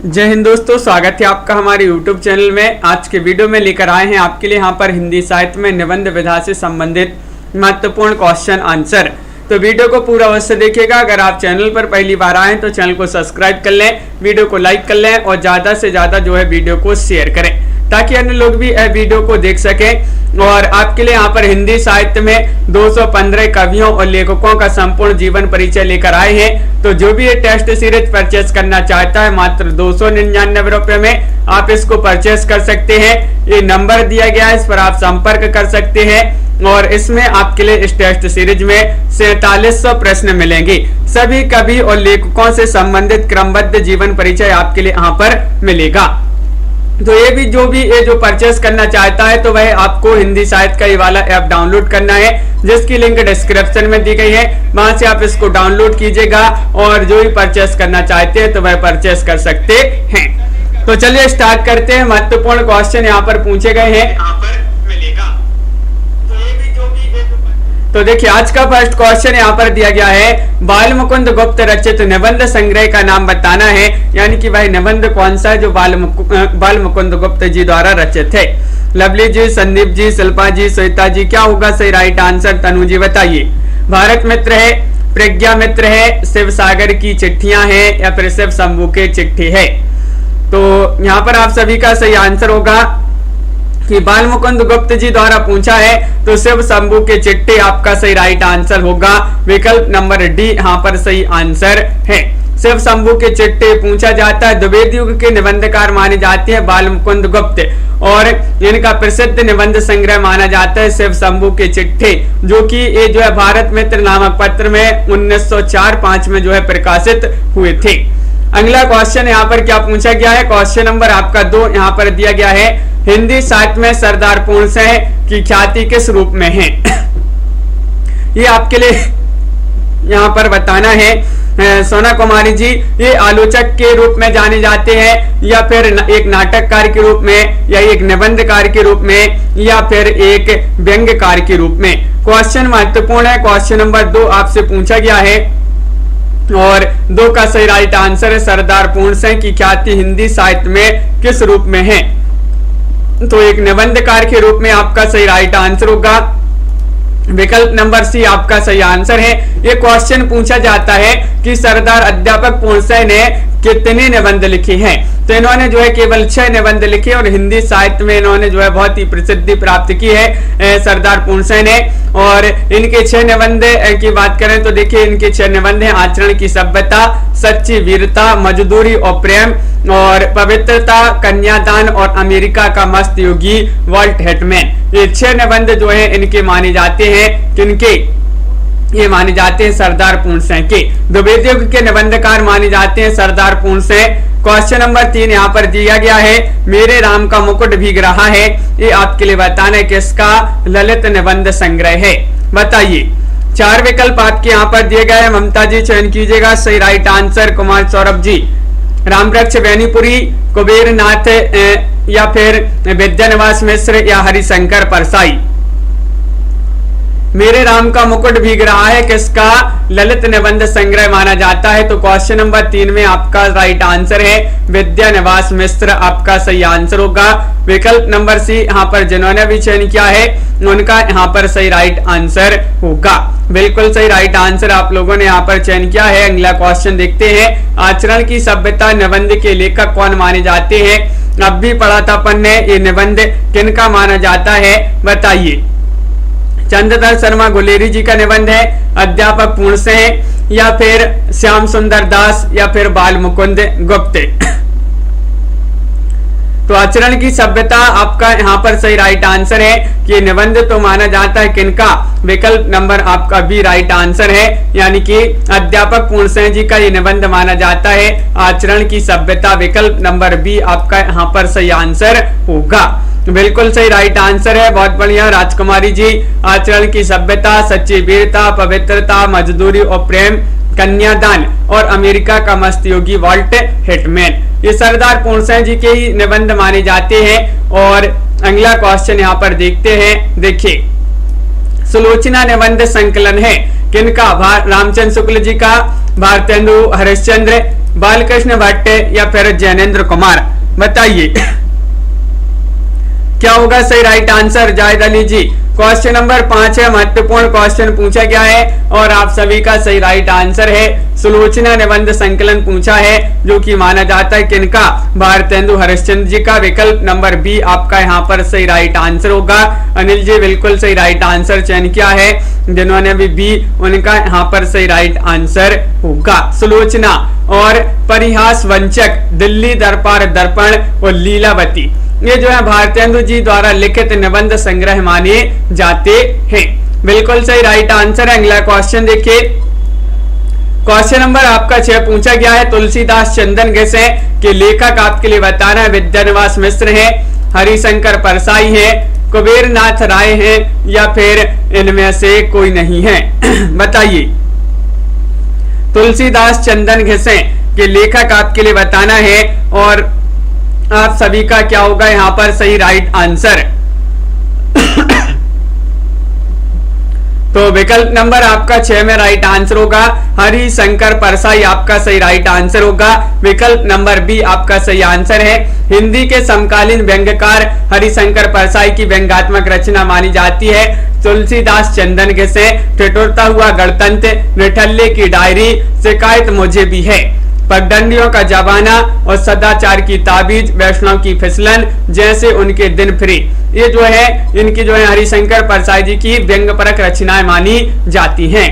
जय हिंद दोस्तों, स्वागत है आपका हमारे YouTube चैनल में। आज के वीडियो में लेकर आए हैं आपके लिए यहाँ पर हिंदी साहित्य में निबंध विधा से संबंधित महत्वपूर्ण क्वेश्चन आंसर। तो वीडियो को पूरा अवश्य देखिएगा। अगर आप चैनल पर पहली बार आए तो चैनल को सब्सक्राइब कर लें, वीडियो को लाइक कर लें और ज़्यादा से ज़्यादा जो है वीडियो को शेयर करें ताकि अन्य लोग भी वीडियो को देख सकें। और आपके लिए यहाँ पर हिंदी साहित्य में 215 कवियों और लेखकों का संपूर्ण जीवन परिचय लेकर आए हैं। तो जो भी ये टेस्ट सीरीज परचेस करना चाहता है मात्र 299 रुपए में आप इसको परचेस कर सकते हैं। ये नंबर दिया गया है, इस पर आप संपर्क कर सकते हैं और इसमें आपके लिए इस टेस्ट सीरीज में 4700 प्रश्न मिलेंगे। सभी कवि और लेखकों से संबंधित क्रमबद्ध जीवन परिचय आपके लिए यहाँ पर मिलेगा। तो ये जो परचेस करना चाहता है तो वह आपको हिंदी साहित्य का ये वाला ऐप डाउनलोड करना है, जिसकी लिंक डिस्क्रिप्शन में दी गई है। वहां से आप इसको डाउनलोड कीजिएगा और जो भी परचेस करना चाहते हैं तो वह परचेस कर सकते हैं। तो चलिए स्टार्ट करते हैं। महत्वपूर्ण क्वेश्चन यहाँ पर पूछे गए हैं, यहाँ पर मिलेगा। तो देखिए आज का फर्स्ट क्वेश्चन यहाँ पर दिया गया है, बाल मुकुंद गुप्त रचित निबंध संग्रह का नाम बताना है। यानी कि भाई निबंध कौन सा है जो बाल मुकुंद गुप्त जी द्वारा रचित है। लवली जी, संदीप जी, शिल्पा जी, श्वेता जी, क्या होगा सही राइट आंसर? तनु जी बताइए। भारत मित्र है, प्रज्ञा मित्र है, शिव सागर की चिट्ठियां हैं या फिर शिव शंभू के चिट्ठी है। तो यहाँ पर आप सभी का सही आंसर होगा कि बाल मुकुंद गुप्त जी द्वारा पूछा है तो शिव शंभू के चिट्ठी आपका सही राइट आंसर होगा। विकल्प नंबर डी यहाँ पर सही आंसर है। शिव शंभू के चिट्ठी पूछा जाता है। द्विवेद युग के निबंधकार माने जाते हैं बाल मुकुंद गुप्त और इनका प्रसिद्ध निबंध संग्रह माना जाता है शिव शंभू के चिट्ठी, जो कि ये जो है भारत मित्र नामक पत्र में 1904-5 में जो है प्रकाशित हुए थे। अगला क्वेश्चन यहाँ पर क्या पूछा गया है? क्वेश्चन नंबर आपका 2 यहाँ पर दिया गया है, हिंदी साहित्य में सरदार पूर्ण सिंह की ख्याति किस रूप में है? ये आपके लिए यहाँ पर बताना है। सोना कुमारी जी, ये आलोचक के रूप में जाने जाते हैं या फिर एक नाटककार के रूप में या एक निबंधकार के रूप में या फिर एक व्यंग्यकार के रूप में? क्वेश्चन महत्वपूर्ण है। क्वेश्चन नंबर 2 आपसे पूछा गया है और 2 का सही राइट आंसर है, सरदार पूर्ण सिंह की ख्याति हिंदी साहित्य में किस रूप में है? तो एक निबंधकार के रूप में आपका सही राइट आंसर होगा। विकल्प नंबर सी आपका सही आंसर है। ये क्वेश्चन पूछा जाता है कि सरदार अध्यापक पूर्ण सिंह ने कितने निबंध लिखे हैं? तो इन्होंने जो है केवल 6 निबंध लिखे और हिंदी साहित्य में इन्होंने जो है बहुत ही प्रसिद्धि प्राप्त की है सरदार पूर्ण सिंह ने। और इनके 6 निबंध की बात करें तो देखिए इनके 6 निबंध हैं, आचरण की सभ्यता, सच्ची वीरता, मजदूरी और प्रेम और पवित्रता, कन्यादान और अमेरिका का मस्त योगी वॉल्ट हिटमैन। ये 6 निबंध जो है इनके माने जाते हैं। किनके? ये माने जाते हैं सरदार पूर्ण सिंह के। द्विवेद युग के निबंधकार माने जाते हैं सरदार पूर्ण सिंह। क्वेश्चन नंबर 3 यहाँ पर दिया गया है, मेरे राम का मुकुट भीग रहा है। ये आपके लिए बताना है किसका ललित निबंध संग्रह है, बताइए। 4 विकल्प आपके यहाँ पर दिए गए हैं, ममता जी चयन कीजिएगा सही राइट आंसर। कुमार सौरभ जी, रामवृक्ष बेनीपुरी, कुबेर नाथ या फिर विद्यानिवास मिश्र या हरिशंकर परसाई? मेरे राम का मुकुट भीग रहा है किसका ललित निबंध संग्रह माना जाता है? तो क्वेश्चन नंबर 3 में आपका राइट आंसर है विद्यानिवास मिश्र आपका सही आंसर होगा। विकल्प नंबर सी यहाँ पर जिन्होंने भी चयन किया है उनका यहाँ पर सही राइट आंसर होगा। बिल्कुल सही राइट आंसर आप लोगों ने यहाँ पर चयन किया है। अगला क्वेश्चन देखते हैं, आचरण की सभ्यता निबंध के लेखक कौन माने जाते हैं? अब भी पढ़ा था अपन ने, ये निबंध किनका माना जाता है बताइए। चंद्रधर शर्मा गुलेरी जी का निबंध है, अध्यापक पूर्ण सिंह या फिर श्याम सुंदर दास या फिर बाल मुकुंद गुप्त? तो आचरण की सभ्यता आपका यहाँ पर सही राइट आंसर है कि निबंध तो माना जाता है किनका? विकल्प नंबर आपका बी राइट आंसर है, यानी कि अध्यापक पूर्ण सिंह जी का ये निबंध माना जाता है आचरण की सभ्यता। विकल्प नंबर बी आपका यहाँ पर सही आंसर होगा। बिल्कुल सही राइट आंसर है, बहुत बढ़िया राजकुमारी जी। आचरण की सभ्यता, सच्ची वीरता, पवित्रता, मजदूरी और प्रेम, कन्यादान और अमेरिका का मस्त योगी वॉल्ट हिटमैन, ये सरदार पूर्ण सिंह जी के ही निबंध माने जाते हैं। और अगला क्वेश्चन यहाँ पर देखते हैं, देखिए सुलोचना निबंध संकलन है किनका? रामचंद्र शुक्ल जी का, भारतेंदु हरिश्चंद्र बालकृष्ण भट्ट या फिर जैनेन्द्र कुमार? बताइए क्या होगा सही राइट आंसर जाहिद अली जी। क्वेश्चन नंबर 5 है, महत्वपूर्ण क्वेश्चन पूछा गया है और आप सभी का सही राइट आंसर है सुलोचना निबंध संकलन पूछा है, जो कि माना जाता है किनका? भारतेंदु हरिश्चंद्र जी का। विकल्प नंबर बी आपका यहाँ पर सही राइट आंसर होगा। अनिल जी बिल्कुल सही राइट आंसर चयन किया है, जिन्होंने भी बी उनका यहाँ पर सही राइट आंसर होगा सुलोचना। और परिहास वंचक, दिल्ली दरबार दर्पण और लीलावती, ये जो है भारतेंदु जी द्वारा लिखित निबंध संग्रह माने जाते हैं। बिल्कुल सही राइट आंसर है। अगला क्वेश्चन देखिए, क्वेश्चन नंबर आपका 6 पूछा गया है, तुलसीदास चंदन घिसे के लेखक आपके लिए बताना है। विद्यानिवास मिश्र है, हरिशंकर परसाई है, कुबेर नाथ राय है या फिर इनमें से कोई नहीं है? बताइए। तुलसीदास चंदन घिसे के लेखक आपके लिए बताना है और आप सभी का क्या होगा यहाँ पर सही राइट आंसर? तो विकल्प नंबर आपका 6 में राइट आंसर होगा हरिशंकर परसाई, आपका सही राइट आंसर होगा। विकल्प नंबर बी आपका सही आंसर है। हिंदी के समकालीन व्यंग्यकार हरिशंकर परसाई की व्यंग्यात्मक रचना मानी जाती है तुलसीदास चंदन घिसे, ठिठुरता हुआ गणतंत्र, निठल्ले की डायरी, शिकायत मुझे भी है, पगडंडियों का जमाना और सदाचार की ताबीज, वैष्णव की फिसलन, जैसे उनके दिन फ्री, ये जो है इनकी जो है हरिशंकर परसाई जी की व्यंग्यपरक रचनाएं मानी जाती हैं।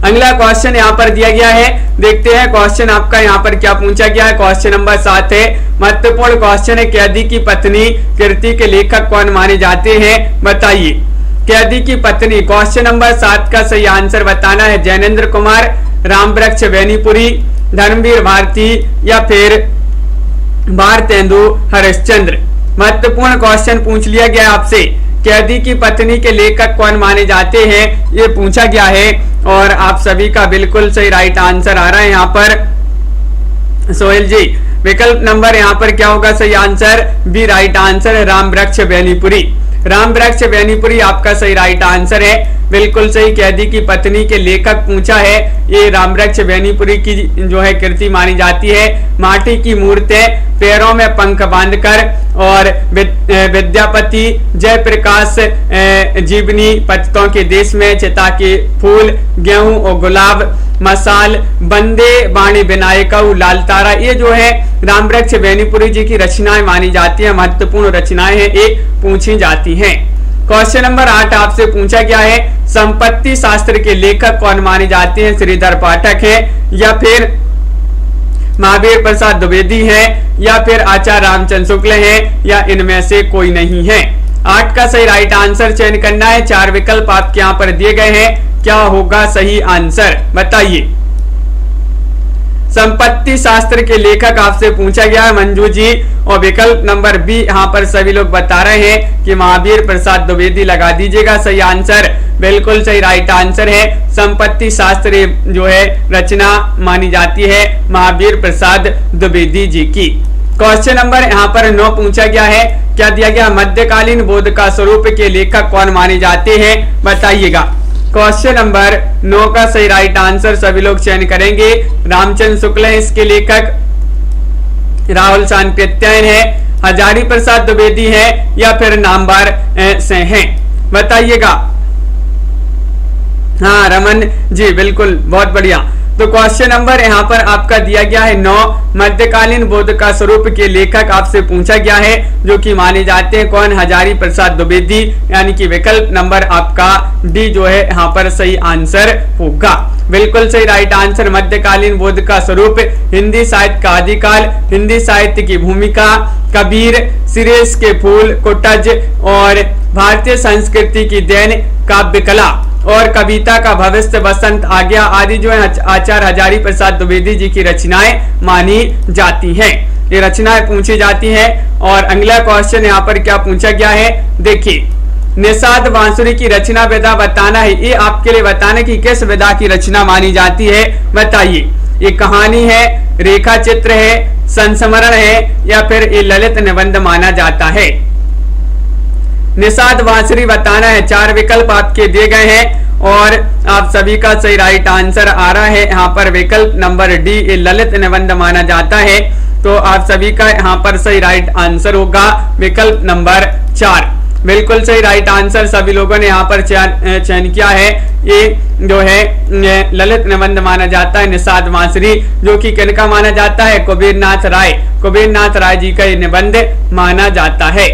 अगला क्वेश्चन यहाँ पर दिया गया है, देखते हैं क्वेश्चन आपका यहाँ पर क्या पूछा गया है। क्वेश्चन नंबर 7 है, महत्वपूर्ण क्वेश्चन है, कैदी की पत्नी कृति के लेखक कौन माने जाते हैं? बताइए। कैदी की पत्नी, क्वेश्चन नंबर 7 का सही आंसर बताना है। जैनेन्द्र कुमार, रामवृक्ष बेनीपुरी, धर्मवीर भारती या फिर भारतेंदु हरिश्चंद्र? महत्वपूर्ण क्वेश्चन पूछ लिया गया आपसे, कैदी की पत्नी के लेखक कौन माने जाते हैं, ये पूछा गया है और आप सभी का बिल्कुल सही राइट आंसर आ रहा है यहाँ पर सोहेल जी। विकल्प नंबर यहाँ पर क्या होगा सही आंसर? बी राइट आंसर है, रामवृक्ष बेनीपुरी। रामवृक्ष बेनीपुरी आपका सही राइट आंसर है, बिल्कुल सही। कैदी की पत्नी के लेखक पूछा है, ये रामवृक्ष बेनीपुरी की जो है कृति मानी जाती है। माटी की मूर्तें, पैरों में पंख बांधकर और विद्यापति, जयप्रकाश, जीवनी, पतितों के देश में, चिता के फूल, गेहूं और गुलाब, मसाल, बंदे बाणी विनायकऊ, लाल तारा, ये जो है रामवृक्ष बेनीपुरी जी की रचनाएं मानी जाती है, महत्वपूर्ण रचनाएं हैं, ये पूछी जाती हैं। क्वेश्चन नंबर 8 आपसे पूछा गया है, संपत्ति शास्त्र के लेखक कौन माने जाते हैं? श्रीधर पाठक है या फिर महावीर प्रसाद द्विवेदी है या फिर आचार्य रामचंद्र शुक्ल है या इनमें से कोई नहीं है? 8 का सही राइट आंसर चयन करना है। 4 विकल्प आपके यहाँ पर दिए गए हैं, क्या होगा सही आंसर? बताइए। संपत्ति शास्त्र के लेखक आपसे पूछा गया है मंजू जी, और विकल्प नंबर बी यहाँ पर सभी लोग बता रहे हैं कि महावीर प्रसाद द्विवेदी, लगा दीजिएगा सही आंसर। बिल्कुल सही राइट आंसर है, संपत्ति शास्त्र जो है रचना मानी जाती है महावीर प्रसाद द्विवेदी जी की। क्वेश्चन नंबर यहाँ पर 9 पूछा गया है, क्या दिया गया? मध्यकालीन बोध का स्वरूप के लेखक कौन माने जाते हैं? बताइएगा। क्वेश्चन नंबर 9 का सही राइट आंसर सभी लोग चयन करेंगे। रामचंद्र शुक्ल है इसके लेखक, राहुल सांकृत्यायन है, हजारी प्रसाद द्विवेदी है या फिर नामबार से हैं? बताइएगा। हाँ रमन जी, बिल्कुल बहुत बढ़िया। तो क्वेश्चन नंबर यहाँ पर आपका दिया गया है 9, मध्यकालीन बोध का स्वरूप के लेखक आपसे पूछा गया है, जो कि माने जाते हैं कौन? हजारी प्रसाद द्विवेदी, यानी कि विकल्प नंबर आपका डी जो है यहाँ पर सही आंसर होगा। बिल्कुल सही राइट आंसर, मध्यकालीन बोध का स्वरूप, हिंदी साहित्य का आदिकाल, हिंदी साहित्य की भूमिका, कबीर, सिरेश के फूल, कुटज और भारतीय संस्कृति की देन, काव्य कला और कविता का भविष्य, बसंत आ गया आदि जो है आचार्य हजारी प्रसाद द्विवेदी जी की रचनाएं मानी जाती हैं। ये रचनाएं पूछी जाती हैं। और अगला क्वेश्चन यहाँ पर क्या पूछा गया है, देखिए। निषाद बांसुरी की रचना विधा बताना है, ये आपके लिए बताना कि किस विधा की रचना मानी जाती है, बताइए। ये कहानी है, रेखा चित्र है, संस्मरण है या फिर ये ललित निबंध माना जाता है? निषाद बांसुरी बताना है। 4 विकल्प आपके दिए गए हैं और आप सभी का सही राइट आंसर आ रहा है यहाँ पर विकल्प नंबर डी, ललित निबंध माना जाता है। तो आप सभी का यहाँ पर सही राइट आंसर होगा विकल्प नंबर 4। बिल्कुल सही राइट आंसर सभी लोगों ने यहाँ पर चयन किया है। ये जो है ललित निबंध माना जाता है निषाद बांसुरी, जो कि किनका माना जाता है? कुबेर नाथ राय जी का ये निबंध माना जाता है।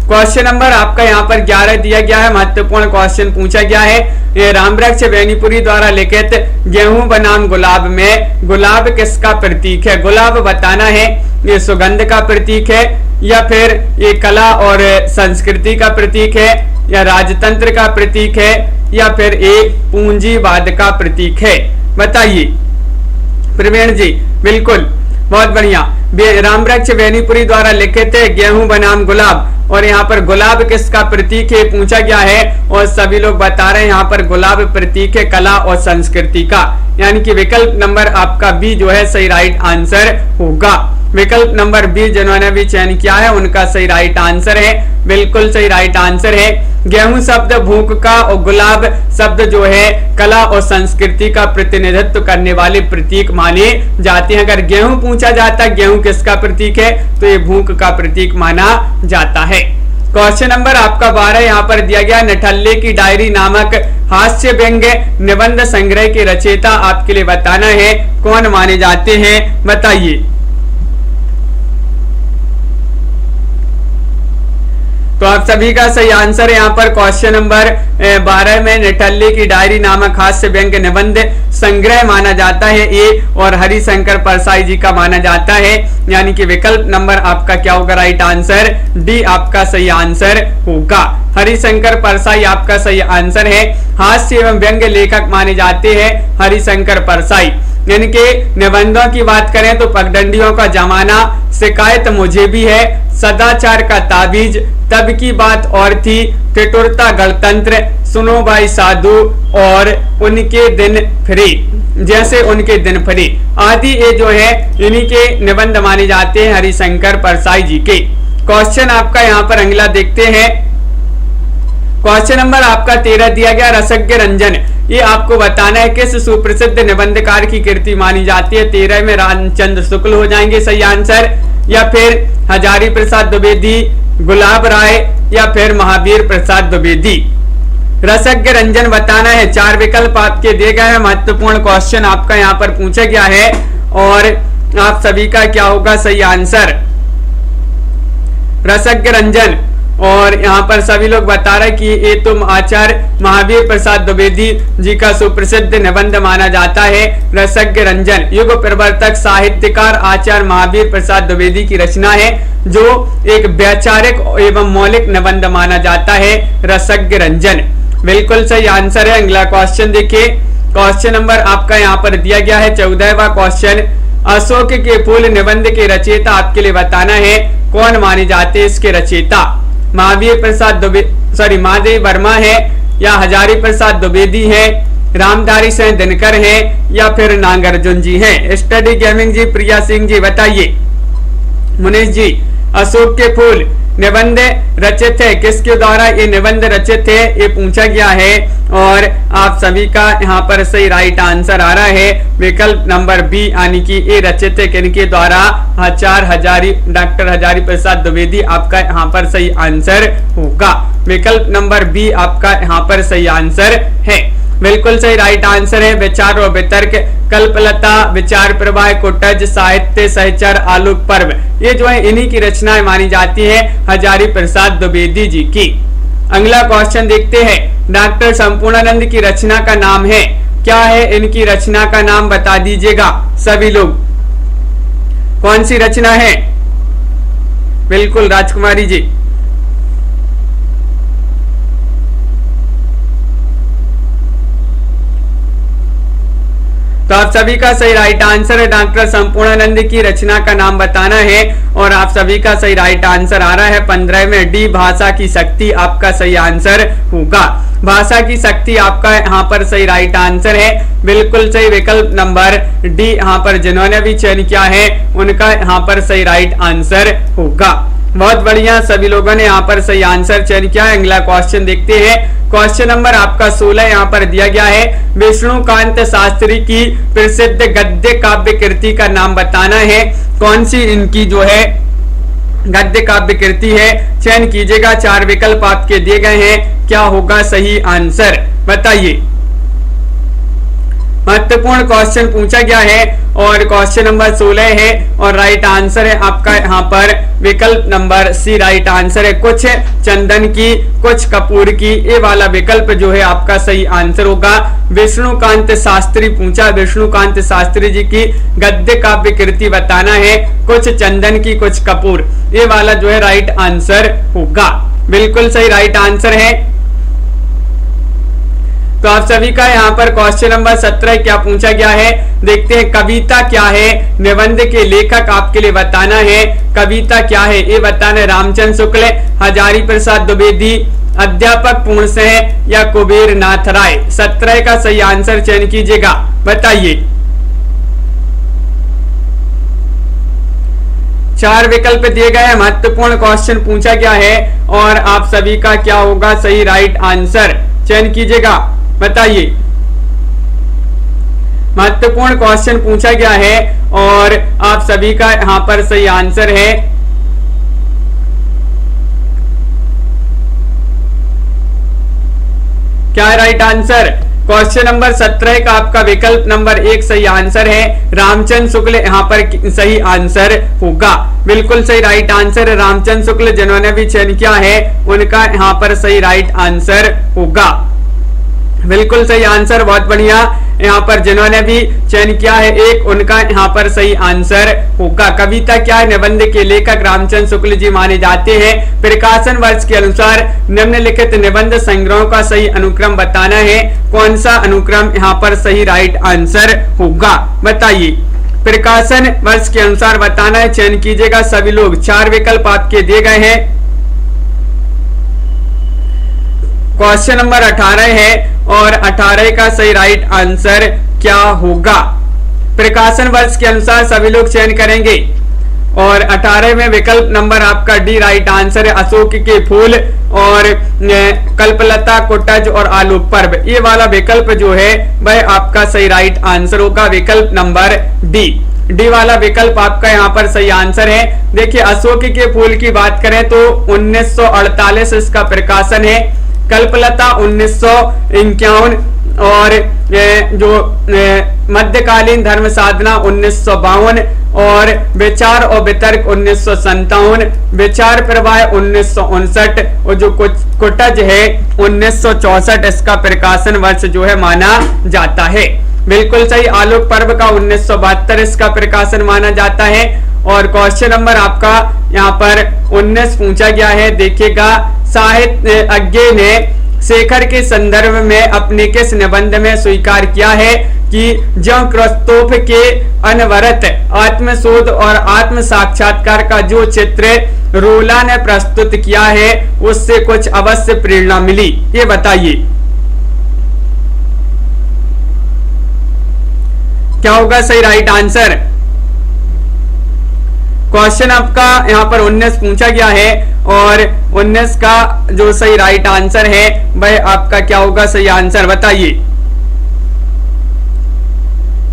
क्वेश्चन नंबर आपका यहाँ पर 11 दिया गया है। महत्वपूर्ण क्वेश्चन पूछा गया है। ये रामवृक्ष बेनीपुरी द्वारा लिखित गेहूं बनाम गुलाब में गुलाब किसका प्रतीक है? गुलाब बताना है ये सुगंध का प्रतीक है, या फिर ये कला और संस्कृति का प्रतीक है, या राजतंत्र का प्रतीक है, या फिर ये पूंजीवाद का प्रतीक है? बताइए प्रवीण जी। बिल्कुल, बहुत बढ़िया। रामवृक्ष बेनीपुरी द्वारा लिखित है गेहूं बनाम गुलाब, और यहाँ पर गुलाब किसका प्रतीक है पूछा गया है, और सभी लोग बता रहे हैं यहाँ पर गुलाब प्रतीक है कला और संस्कृति का, यानी कि विकल्प नंबर आपका बी जो है सही राइट आंसर होगा। विकल्प नंबर बी जिन्होंने भी चयन किया है उनका सही राइट आंसर है, बिल्कुल सही राइट आंसर है। गेहूं शब्द भूख का और गुलाब शब्द जो है कला और संस्कृति का प्रतिनिधित्व करने वाले प्रतीक माने जाते हैं। अगर गेहूं पूछा जाता है गेहूं किसका प्रतीक है, तो ये भूख का प्रतीक माना जाता है। क्वेश्चन नंबर आपका 12 यहाँ पर दिया गया। निठल्ले की डायरी नामक हास्य व्यंग्य निबंध संग्रह के रचयिता आपके लिए बताना है कौन माने जाते हैं? बताइए। तो आप सभी का सही आंसर यहाँ पर क्वेश्चन नंबर 12 में निठल्ले की डायरी नामक हास्य व्यंग्य निबंध संग्रह माना जाता है ए, और हरिशंकर परसाई जी का माना जाता है, यानी कि विकल्प नंबर आपका क्या होगा? राइट आंसर डी आपका सही आंसर होगा। हरिशंकर परसाई आपका सही आंसर है। हास्य एवं व्यंग्य लेखक माने जाते हैं हरिशंकर परसाई। यानी कि निबंधों की बात करें तो पगडंडियों का जमाना, शिकायत मुझे भी है, सदाचार का ताबीज, तब की बात और थी, कठोरता गणतंत्र, सुनो भाई साधु और उनके दिन फ्री, जैसे उनके दिन फ्री आदि ये जो है इन्हीं के निबंध माने जाते हैं हरिशंकर परसाई जी के। क्वेश्चन आपका यहाँ पर अगला देखते हैं। क्वेश्चन नंबर आपका 13 दिया गया। रसज्ञ रंजन, ये आपको बताना है किस सुप्रसिद्ध निबंधकार की कृति मानी जाती है? 13 में रामचंद्र शुक्ल हो जाएंगे सही आंसर, या फिर हजारी प्रसाद द्विवेदी, गुलाब राय, या फिर महावीर प्रसाद द्विवेदी? रसज्ञ रंजन बताना है। 4 विकल्प आपके दिए गए हैं। महत्वपूर्ण क्वेश्चन आपका यहाँ पर पूछा गया है, और आप सभी का क्या होगा सही आंसर? रसज्ञ रंजन। और यहाँ पर सभी लोग बता रहे कि ये तुम आचार्य महावीर प्रसाद द्विवेदी जी का सुप्रसिद्ध निबंध माना जाता है रसज्ञ रंजन। युग प्रवर्तक साहित्यकार आचार्य महावीर प्रसाद द्विवेदी की रचना है, जो एक वैचारिक एवं मौलिक निबंध माना जाता है रसज्ञ रंजन। बिल्कुल सही आंसर है। अगला क्वेश्चन देखिए। क्वेश्चन नंबर आपका यहाँ पर दिया गया है 14वां क्वेश्चन। अशोक के फूल निबंध के रचयिता आपके लिए बताना है कौन माने जाते हैं इसके रचयिता? महावीर प्रसाद महादेव वर्मा है, या हजारी प्रसाद द्विवेदी है, रामधारी सिंह दिनकर है, या फिर नागार्जुन जी हैं? स्टडी गेमिंग जी, प्रिया सिंह जी बताइए। मुनीष जी, अशोक के फूल निबंध रचित है किसके द्वारा? ये निबंध रचित है, ये पूछा गया है, और आप सभी का यहाँ पर सही राइट आंसर आ रहा है विकल्प नंबर बी, यानी कि ये रचित है किनके द्वारा? डॉक्टर हजारी प्रसाद द्विवेदी आपका यहाँ पर सही आंसर होगा। विकल्प नंबर बी आपका यहाँ पर सही आंसर है। बिल्कुल सही राइट आंसर है। विचार और वितर्क, कल्पलता, विचार प्रवाह, कुटज, साहित्य, सहचर, आलोक पर्व, ये जो है इन्हीं की रचनाएं मानी जाती है हजारी प्रसाद द्विवेदी जी की। अगला क्वेश्चन देखते हैं। डॉक्टर संपूर्णानंद की रचना का नाम है क्या है? इनकी रचना का नाम बता दीजिएगा सभी लोग, कौन सी रचना है? बिल्कुल राजकुमारी जी। तो आप सभी का सही राइट आंसर है डॉक्टर संपूर्णानंद की रचना का नाम बताना है, और आप सभी का सही राइट आंसर आ रहा है 15 में डी, भाषा की शक्ति आपका सही आंसर होगा। भाषा की शक्ति आपका यहाँ पर सही राइट आंसर है। बिल्कुल सही विकल्प नंबर डी यहाँ पर जिन्होंने भी चयन किया है उनका यहाँ पर सही राइट आंसर होगा। बहुत बढ़िया, सभी लोगों ने यहाँ पर सही आंसर चयन किया है। अगला क्वेश्चन देखते हैं। क्वेश्चन नंबर आपका 16 यहाँ पर दिया गया है, विष्णुकांत शास्त्री की प्रसिद्ध गद्य काव्य कृति का नाम बताना है। कौन सी इनकी जो है गद्य काव्य कृति है, चयन कीजिएगा। 4 विकल्प आपके दिए गए हैं, क्या होगा सही आंसर बताइए। महत्वपूर्ण क्वेश्चन पूछा गया है और क्वेश्चन नंबर 16 है और राइट आंसर है आपका यहाँ पर विकल्प नंबर सी राइट आंसर है। कुछ चंदन की, कुछ कपूर की, ये वाला विकल्प जो है आपका सही आंसर होगा। विष्णुकांत शास्त्री पूछा, विष्णुकांत शास्त्री जी की गद्य काव्य कृति बताना है, कुछ चंदन की, कुछ कपूर, ये वाला जो है राइट आंसर होगा। बिल्कुल सही राइट आंसर है। तो आप सभी का यहाँ पर क्वेश्चन नंबर 17 क्या पूछा गया है, देखते हैं। कविता क्या है, निबंध के लेखक आपके लिए बताना है। कविता क्या है ये बताना है। रामचंद्र शुक्ल, हजारी प्रसाद द्विवेदी, अध्यापक पूर्णसेन या कुबेर नाथ राय। 17 का सही आंसर चयन कीजिएगा, बताइए। 4 विकल्प दिए गए हैं, महत्वपूर्ण क्वेश्चन पूछा गया है और आप सभी का क्या होगा सही राइट आंसर चयन कीजिएगा, बताइए। महत्वपूर्ण क्वेश्चन पूछा गया है और आप सभी का यहां पर सही आंसर है क्या है राइट आंसर। क्वेश्चन नंबर 17 का आपका विकल्प नंबर 1 सही आंसर है। रामचंद्र शुक्ल यहाँ पर सही आंसर होगा। बिल्कुल सही राइट आंसर है। रामचंद्र शुक्ल जिन्होंने भी चयन किया है उनका यहाँ पर सही राइट आंसर होगा। बिल्कुल सही आंसर, बहुत बढ़िया। यहाँ पर जिन्होंने भी चयन किया है एक, उनका यहाँ पर सही आंसर होगा। कविता क्या है, निबंध के लेखक रामचंद्र शुक्ल जी माने जाते हैं। प्रकाशन वर्ष के अनुसार निम्नलिखित निबंध संग्रहों का सही अनुक्रम बताना है। कौन सा अनुक्रम यहाँ पर सही राइट आंसर होगा, बताइए। प्रकाशन वर्ष के अनुसार बताना है, चयन कीजिएगा सभी लोग। 4 विकल्प आपके दिए गए हैं। क्वेश्चन नंबर 18 है और 18 का सही राइट आंसर क्या होगा। प्रकाशन वर्ष के अनुसार सभी लोग चयन करेंगे और 18 में विकल्प नंबर आपका डी राइट आंसर है। अशोक के फूल और कल्पलता, कुटज और आलोक पर्व, ये वाला विकल्प जो है वह आपका सही राइट आंसर होगा। विकल्प नंबर डी वाला विकल्प आपका यहाँ पर सही आंसर है। देखिए, अशोक के फूल की बात करें तो 1948 इसका प्रकाशन है। कल्पलता 1951 और जो मध्यकालीन धर्म साधना 1952 और विचार और वितर्क 1957, विचार प्रवाह 1959 और जो कुटज है 1964 इसका प्रकाशन वर्ष जो है माना जाता है। बिल्कुल सही। आलोक पर्व का 1972 इसका प्रकाशन माना जाता है। और क्वेश्चन नंबर आपका यहाँ पर 19 पूछा गया है, देखिएगा। साहित्यज्ञ ने शेखर के संदर्भ में अपने किस निबंध में स्वीकार किया है कि जो क्रिस्तोफ के अनवरत आत्मशोध और आत्म साक्षात्कार का जो चित्र रोला ने प्रस्तुत किया है उससे कुछ अवश्य प्रेरणा मिली, ये बताइए। क्या होगा सही राइट आंसर। क्वेश्चन आपका यहाँ पर 19 पूछा गया है और 19 का जो सही राइट आंसर है वह आपका क्या होगा सही आंसर, बताइए।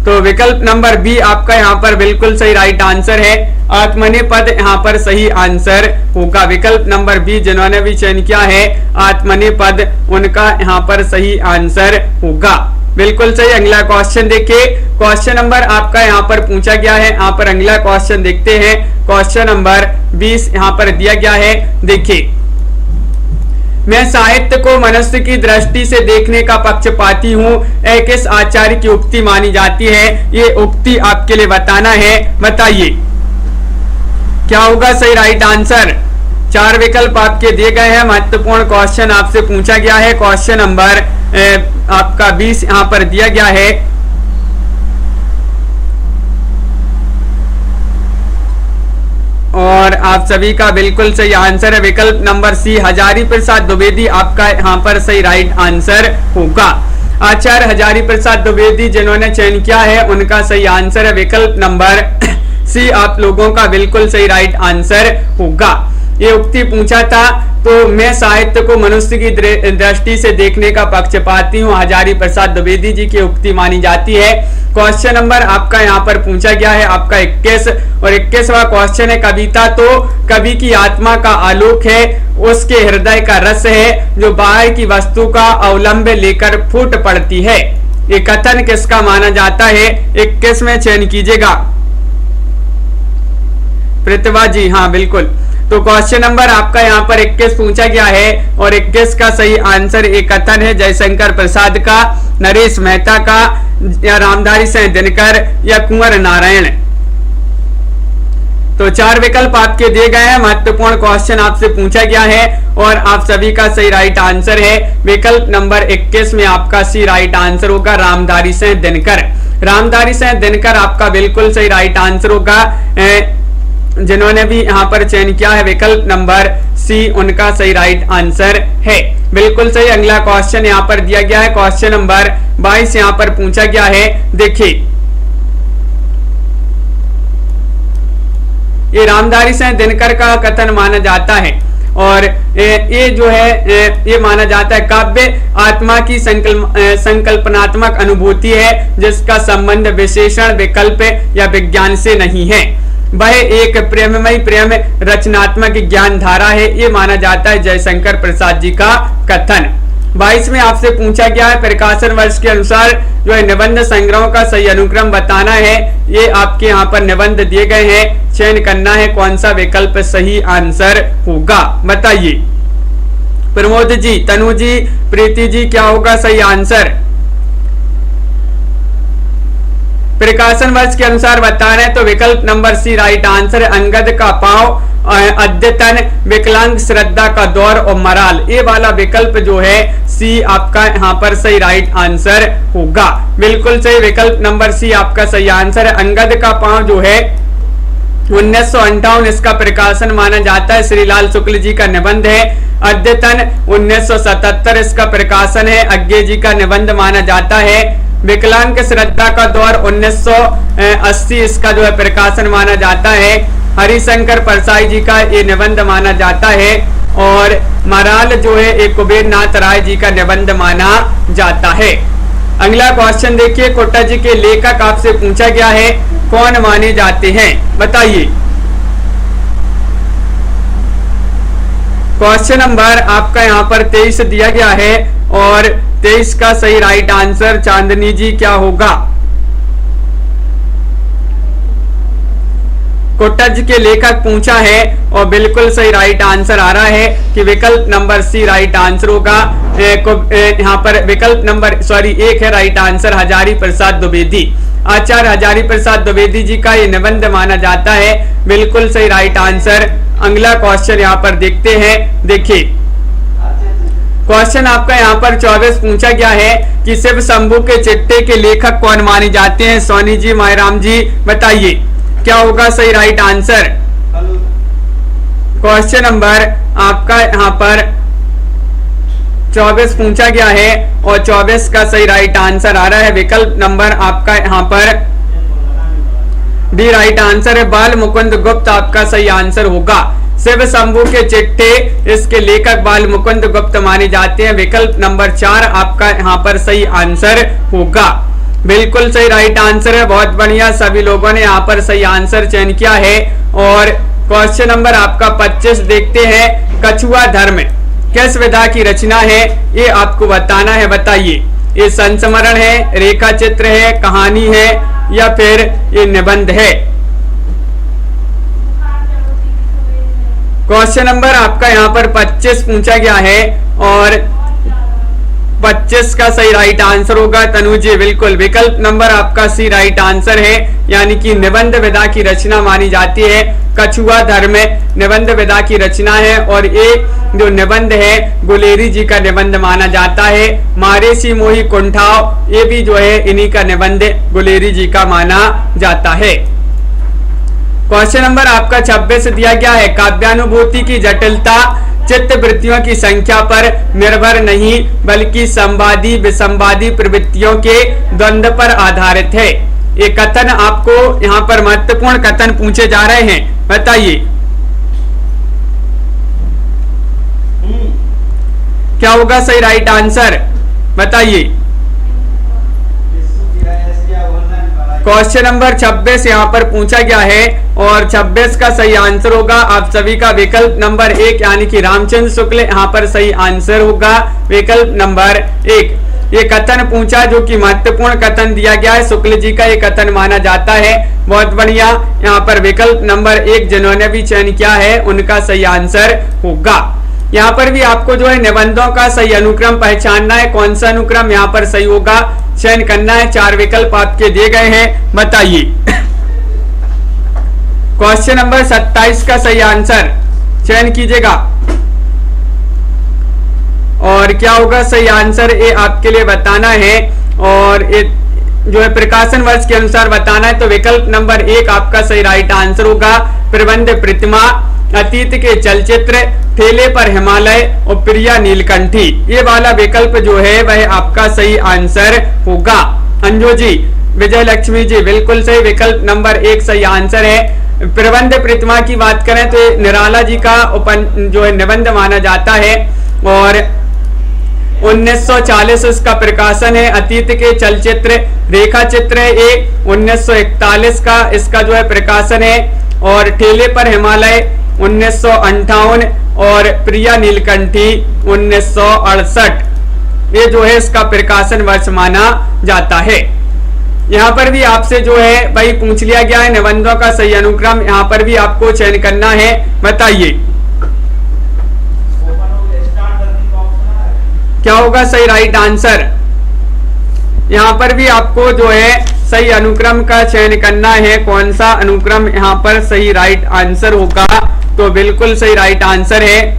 तो विकल्प नंबर बी आपका यहाँ पर बिल्कुल सही राइट आंसर है। आत्मनेपद यहाँ पर सही आंसर होगा। विकल्प नंबर बी जिन्होंने भी चयन किया है आत्मनेपद, उनका यहाँ पर सही आंसर होगा। बिल्कुल सही। अगला क्वेश्चन देखिए। क्वेश्चन नंबर आपका यहाँ पर पूछा गया है। यहाँ पर अगला क्वेश्चन देखते हैं। क्वेश्चन नंबर 20 यहाँ पर दिया गया है, देखिए। मैं साहित्य को मनुष्य की दृष्टि से देखने का पक्षपाती हूँ, यह किस आचार्य की उक्ति मानी जाती है, ये उक्ति आपके लिए बताना है, बताइए। क्या होगा सही राइट आंसर। 4 विकल्प आपके दिए गए हैं। महत्वपूर्ण क्वेश्चन आपसे पूछा गया है। क्वेश्चन नंबर आपका 20 यहाँ पर दिया गया है और आप सभी का बिल्कुल सही आंसर है विकल्प नंबर सी, हजारी प्रसाद द्विवेदी आपका यहाँ पर सही राइट आंसर होगा। आचार्य हजारी प्रसाद द्विवेदी जिन्होंने चयन किया है उनका सही आंसर है विकल्प नंबर सी, आप लोगों का बिल्कुल सही राइट आंसर होगा। ये उक्ति पूछा था, तो मैं साहित्य को मनुष्य की दृष्टि से देखने का पक्षपाती हूँ, हजारी प्रसाद द्विवेदी जी की उक्ति मानी जाती है। क्वेश्चन नंबर आपका यहाँ पर पूछा गया है आपका 21 और 21वां क्वेश्चन है, कविता तो कवि की आत्मा का आलोक है, उसके हृदय का रस है, जो बाहर की वस्तु का अवलंब लेकर फूट पड़ती है। ये कथन किसका माना जाता है? 21 में चयन कीजिएगा। प्रतिभा जी, हाँ बिल्कुल। तो क्वेश्चन नंबर आपका यहाँ पर 21 पूछा गया है और 21 का सही आंसर एक कथन है जयशंकर प्रसाद का, नरेश मेहता का, या रामधारी सिंह दिनकर, या कुंवर नारायण। तो 4 विकल्प आपके दिए गए हैं। महत्वपूर्ण क्वेश्चन आपसे पूछा गया है और आप सभी का सही राइट आंसर है विकल्प नंबर 21 में आपका सी राइट आंसर होगा रामधारी सिंह दिनकर। रामधारी सिंह दिनकर आपका बिल्कुल सही राइट आंसर होगा। जिन्होंने भी यहाँ पर चयन किया है विकल्प नंबर सी, उनका सही राइट आंसर है, बिल्कुल सही। अगला क्वेश्चन यहाँ पर दिया गया है क्वेश्चन नंबर 22 यहाँ पर पूछा गया है। देखिए ये रामधारी सिंह दिनकर का कथन माना जाता है और ये जो है ये माना जाता है काव्य आत्मा की संकल्पनात्मक अनुभूति है जिसका संबंध विशेषण, विकल्प या विज्ञान से नहीं है। वह एक प्रेममयी प्रेम रचनात्मक ज्ञान धारा है, ये माना जाता है जयशंकर प्रसाद जी का कथन। 22 में आपसे पूछा गया है प्रकाशन वर्ष के अनुसार जो है निबंध संग्रहों का सही अनुक्रम बताना है। ये आपके यहाँ पर निबंध दिए गए हैं, चयन करना है कौन सा विकल्प सही आंसर होगा, बताइए। प्रमोद जी, तनु जी, प्रीति जी, क्या होगा सही आंसर? प्रकाशन वर्ष के अनुसार बताना है तो विकल्प नंबर सी राइट आंसर। अंगद का पांव, अद्यतन, विकलांग, श्रद्धा का दौर और मराल, ये वाला विकल्प जो है सी आपका यहाँ पर सही राइट आंसर होगा, बिल्कुल सही। विकल्प नंबर सी आपका सही आंसर है। अंगद का पांव जो है 1958 इसका प्रकाशन माना जाता है, श्रीलाल शुक्ल जी का निबंध है। अद्यतन 1977 इसका प्रकाशन है, अज्ञे जी का निबंध माना जाता है। विकलांग श्रद्धा का दौर 1980 इसका जो है प्रकाशन माना जाता है, हरिशंकर परसाई जी का ये निबंध माना जाता है। और मराल जो है एक कुबेर नाथ राय जी का निबंध माना जाता है। अगला क्वेश्चन देखिए, कोटा जी के लेखक आपसे पूछा गया है कौन माने जाते हैं, बताइए। क्वेश्चन नंबर आपका यहाँ पर 23 दिया गया है और 23 का सही राइट आंसर चांदनी जी क्या होगा? कोटा जी के लेखक पूछा है और बिल्कुल सही राइट आंसर आ रहा है कि विकल्प नंबर सी राइट आंसर होगा। यहाँ पर विकल्प नंबर एक है राइट आंसर, हजारी प्रसाद द्विवेदी। आचार्य हजारी प्रसाद द्विवेदी जी का ये निबंध माना जाता है, बिल्कुल सही राइट आंसर। अगला क्वेश्चन यहाँ पर देखते हैं। देखिए क्वेश्चन आपका यहाँ पर 24 पूछा गया है कि शिव शंभू के चिट्टे के लेखक कौन माने जाते हैं? सोनी जी, मायराम जी, बताइए क्या होगा सही राइट आंसर। क्वेश्चन नंबर आपका यहाँ पर 24 पूछा गया है और 24 का सही राइट आंसर आ रहा है विकल्प नंबर आपका यहाँ पर डी राइट आंसर है, बाल मुकुंद गुप्त आपका सही आंसर होगा। शिव शंभू के चिट्ठे इसके लेखक बाल मुकुंद गुप्त माने जाते हैं, विकल्प नंबर 4 आपका यहाँ पर सही आंसर होगा, बिल्कुल सही राइट आंसर है। बहुत बढ़िया, सभी लोगों ने यहाँ पर सही आंसर चयन किया है। और क्वेश्चन नंबर आपका 25 देखते हैं, कछुआ धर्म किस विधा की रचना है, ये आपको बताना है, बताइए। ये संस्मरण है, रेखा चित्र है, कहानी है या फिर ये निबंध है? क्वेश्चन नंबर आपका यहाँ पर 25 पूछा गया है और 25 का सही राइट आंसर होगा तनु जी, बिल्कुल विकल्प नंबर आपका सी राइट आंसर है, यानी कि निबंध विधा की रचना मानी जाती है। कछुआ धर्म निबंध विधा की रचना है और ये जो निबंध है गुलेरी जी का निबंध माना जाता है। मारेसी मोही कुंठाव ये भी जो है इन्हीं का निबंध गुलेरी जी का माना जाता है। क्वेश्चन नंबर आपका 26 दिया गया है, काव्यानुभूति की जटिलता चित्त वृत्तियों की संख्या पर निर्भर नहीं बल्कि संवादी विसंवादी प्रवृत्तियों के द्वंद्व पर आधारित है। ये कथन आपको यहाँ पर महत्वपूर्ण कथन पूछे जा रहे हैं, बताइए। क्या होगा सही राइट आंसर, बताइए। क्वेश्चन नंबर 26 यहाँ पर पूछा गया है और 26 का सही आंसर होगा आप सभी का विकल्प नंबर 1 यानी कि रामचंद्र शुक्ल यहाँ पर सही आंसर होगा, विकल्प नंबर 1। ये कथन पूछा जो कि महत्वपूर्ण कथन दिया गया है, शुक्ल जी का ये कथन माना जाता है। बहुत बढ़िया, यहाँ पर विकल्प नंबर 1 जिन्होंने भी चयन किया है उनका सही आंसर होगा। यहाँ पर भी आपको जो है निबंधों का सही अनुक्रम पहचानना है, कौन सा अनुक्रम यहाँ पर सही होगा चयन करना है। 4 विकल्प आपके दिए गए हैं, बताइए। क्वेश्चन नंबर 27 का सही आंसर चयन कीजिएगा और क्या होगा सही आंसर ये आपके लिए बताना है और ये जो है प्रकाशन वर्ष के अनुसार बताना है। तो विकल्प नंबर 1 आपका सही राइट आंसर होगा, प्रबंध प्रतिमा, अतीत के चलचित्र, ठेले पर हिमालय और प्रिया नीलकंठी। ये वाला विकल्प जो है वह आपका सही आंसर होगा। अंजू जी, विजय लक्ष्मी जी, बिल्कुल सही, विकल्प नंबर 1 सही आंसर है। प्रबंध प्रतिमा की बात करें तो निराला जी का जो है निबंध माना जाता है और 1940 इसका प्रकाशन है। अतीत के चलचित्र रेखा चित्र है ये 1941 का इसका जो है प्रकाशन है और ठेले पर हिमालय 1958 और प्रिया नीलकंठी 1968 ये जो है इसका प्रकाशन वर्ष माना जाता है। यहाँ पर भी आपसे जो है वही पूछ लिया गया है निबंधों का सही अनुक्रम, यहाँ पर भी आपको चयन करना है, बताइए क्या होगा सही राइट आंसर। यहाँ पर भी आपको जो है सही अनुक्रम का चयन करना है, कौन सा अनुक्रम यहाँ पर सही राइट आंसर होगा। तो बिल्कुल सही राइट आंसर है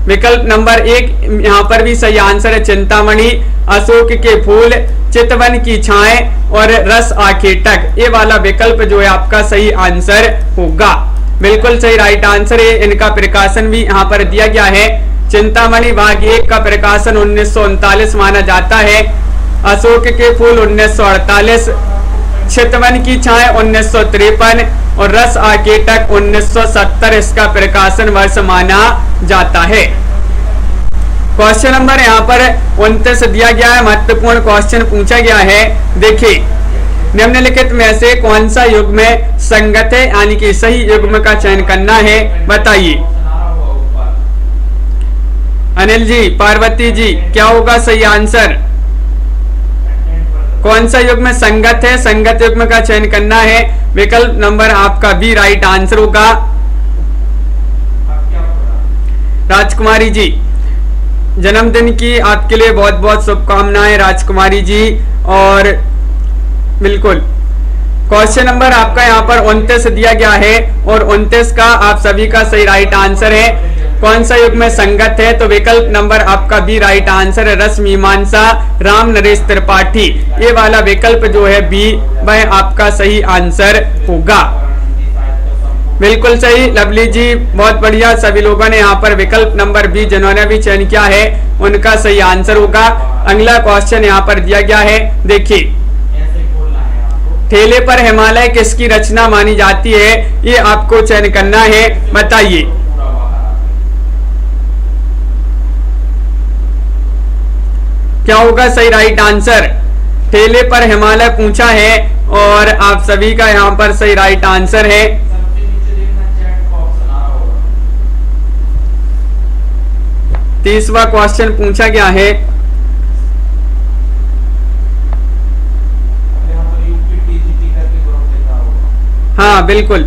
विकल्प नंबर 1, यहाँ पर भी सही आंसर है चिंतामणि, अशोक के फूल, चितवन की छाएं और रस आखेटक। ये वाला विकल्प जो है आपका सही आंसर होगा, बिल्कुल सही राइट आंसर है। इनका प्रकाशन भी यहाँ पर दिया गया है। चिंतामणि भाग 1 का प्रकाशन 1939 माना जाता है, अशोक के फूल 1948, चितवन की छाएं 1953 और रस आकेटक 1970 इसका प्रकाशन वर्ष माना जाता है। क्वेश्चन नंबर यहाँ पर 29 दिया गया है, महत्वपूर्ण क्वेश्चन पूछा गया है। देखिए, निम्नलिखित में से कौन सा युग्म संगत है यानी कि सही युग्म का चयन करना है, बताइए। अनिल जी, पार्वती जी, क्या होगा सही आंसर, कौन सा युग्म संगत है, संगत युग्म का चयन करना है। विकल्प नंबर आपका बी राइट आंसर होगा। राजकुमारी जी, जन्मदिन की आपके लिए बहुत बहुत शुभकामनाएं राजकुमारी जी। और बिल्कुल क्वेश्चन नंबर आपका यहाँ पर 29 दिया गया है और 29 का आप सभी का सही राइट आंसर है। कौन सा युग में संगत है, तो विकल्प नंबर आपका बी राइट आंसर है, रस मीमांसा, राम नरेश त्रिपाठी। ये वाला विकल्प जो है बी वह आपका सही आंसर होगा, बिल्कुल सही। लवली जी, बहुत बढ़िया, सभी लोगों ने यहाँ पर विकल्प नंबर बी जिन्होंने भी चयन किया है उनका सही आंसर होगा। अगला क्वेश्चन यहाँ पर दिया गया है, देखिए, ठेले पर हिमालय किसकी रचना मानी जाती है, ये आपको चयन करना है, बताइए। क्या होगा सही राइट आंसर। ठेले पर हिमालय पूछा है और आप सभी का यहाँ पर सही राइट आंसर है। तीसवा क्वेश्चन पूछा गया है, हाँ बिल्कुल,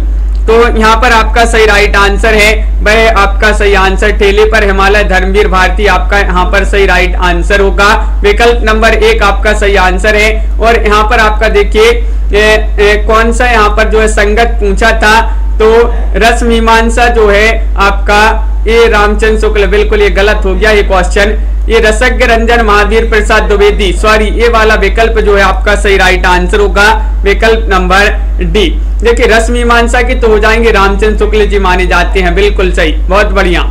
तो यहाँ पर आपका सही राइट आंसर है वह आपका सही आंसर ठेले पर हिमालय, धर्मवीर भारती आपका यहाँ पर सही राइट आंसर होगा। विकल्प नंबर 1 आपका सही आंसर है। और यहाँ पर आपका देखिए कौन सा यहाँ पर जो है संगत पूछा था, तो रस मीमांसा जो है आपका ये रामचंद्र शुक्ल, बिल्कुल ये गलत हो गया ये क्वेश्चन। ये रसज्ञ रंजन महावीर प्रसाद द्विवेदी, सॉरी, ये वाला विकल्प जो है आपका सही राइट आंसर होगा, विकल्प नंबर डी। देखिए, रस मीमांसा की तो हो जाएंगे रामचंद्र शुक्ल जी माने जाते हैं, बिल्कुल सही, बहुत बढ़िया।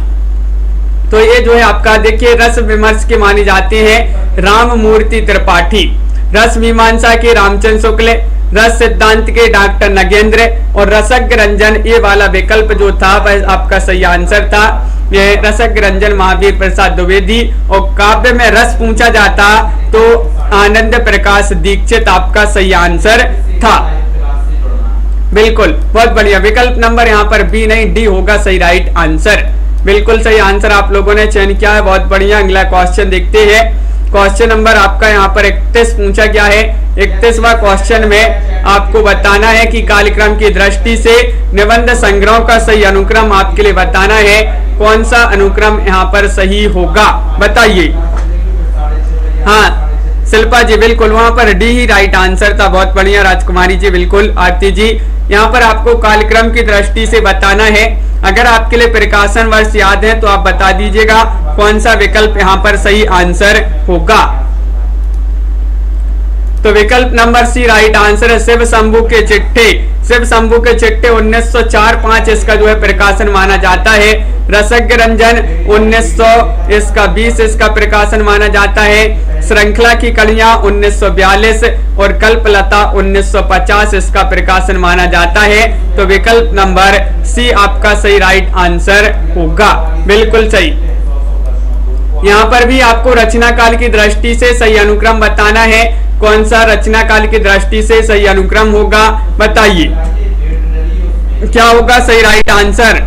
तो ये जो है आपका देखिए रस विमर्श के माने जाते हैं राम मूर्ति त्रिपाठी, रस मीमांसा के रामचंद्र शुक्ल, रस सिद्धांत के डॉक्टर नगेंद्र और रसज्ञ रंजन, ये वाला विकल्प जो था वह आपका सही आंसर था। ये रसज्ञ रंजन महावीर प्रसाद द्विवेदी। और काव्य में रस पूछा जाता तो आनंद प्रकाश दीक्षित आपका सही आंसर था। बिल्कुल, बहुत बढ़िया। विकल्प नंबर यहाँ पर बी नहीं डी होगा सही राइट आंसर। बिल्कुल सही आंसर आप लोगों ने चयन किया है, बहुत बढ़िया। अगला क्वेश्चन देखते हैं। क्वेश्चन नंबर आपका यहाँ पर 31 पूछा गया है। 31वां क्वेश्चन में आपको बताना है कि कालक्रम की दृष्टि से निबंध संग्रह का सही अनुक्रम आपके लिए बताना है। कौन सा अनुक्रम यहाँ पर सही होगा बताइए। हाँ शिल्पा जी बिल्कुल, वहां पर डी ही राइट आंसर था, बहुत बढ़िया। राजकुमारी जी बिल्कुल। आरती जी यहाँ पर आपको कालक्रम की दृष्टि से बताना है। अगर आपके लिए प्रकाशन वर्ष याद है तो आप बता दीजिएगा कौन सा विकल्प यहाँ पर सही आंसर होगा। तो विकल्प नंबर सी राइट आंसर है, शिव शंभू के चिट्ठे। शिव शंभू के चिट्ठे 1904-5 इसका जो है प्रकाशन माना जाता है। रसज्ञ रंजन 1900 इसका 20 इसका प्रकाशन माना जाता है। श्रृंखला की कड़ियां 1942 और कल्पलता 1950 इसका प्रकाशन माना जाता है। तो विकल्प नंबर सी आपका सही राइट आंसर होगा, बिल्कुल सही। यहाँ पर भी आपको रचना काल की दृष्टि से सही अनुक्रम बताना है। कौन सा रचना काल की दृष्टि से सही अनुक्रम होगा बताइए, क्या होगा सही राइट आंसर।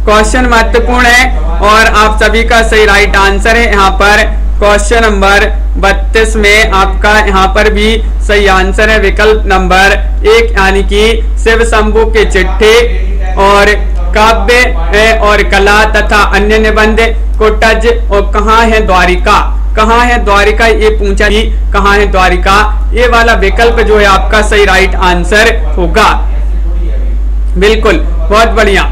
क्वेश्चन महत्वपूर्ण है और आप सभी का सही राइट आंसर है। यहाँ पर क्वेश्चन नंबर 32 में आपका यहाँ पर भी सही आंसर है विकल्प नंबर 1 यानी कि शिव शंभू के चिट्ठे। और काव्य और कला तथा अन्य निबंध कोटज और कहाँ है द्वारिका। कहाँ है द्वारिका ये पूछा ही, कहाँ है द्वारिका, ये वाला विकल्प जो है आपका सही राइट आंसर होगा, बिल्कुल बहुत बढ़िया।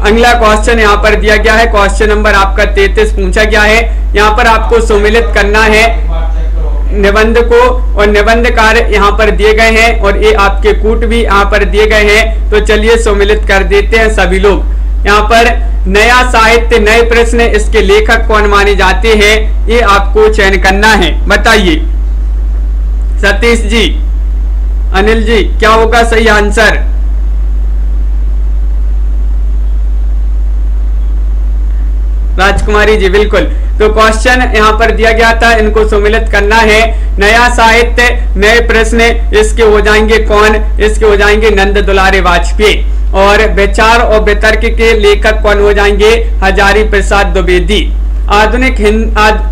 अगला क्वेश्चन यहाँ पर दिया गया है। क्वेश्चन नंबर आपका 33 पूछा गया है। यहाँ पर आपको सम्मिलित करना है निबंध को और निबंध कार्य यहाँ पर दिए गए हैं और ये आपके कूट भी यहाँ पर दिए गए हैं। तो चलिए सम्मिलित कर देते हैं सभी लोग। यहाँ पर नया साहित्य नए प्रश्न, इसके लेखक कौन माने जाते हैं ये आपको चयन करना है, बताइए। सतीश जी, अनिल जी, क्या होगा सही आंसर। राजकुमारी जी बिल्कुल। तो क्वेश्चन यहाँ पर दिया गया था, इनको सम्मिलित करना है। नया साहित्य नए प्रश्न, इसके हो जाएंगे कौन, इसके हो जाएंगे नंद दुलारे वाजपेयी। और विचार और वितर्क के लेखक कौन हो जाएंगे, हजारी प्रसाद द्विवेदी। आधुनिक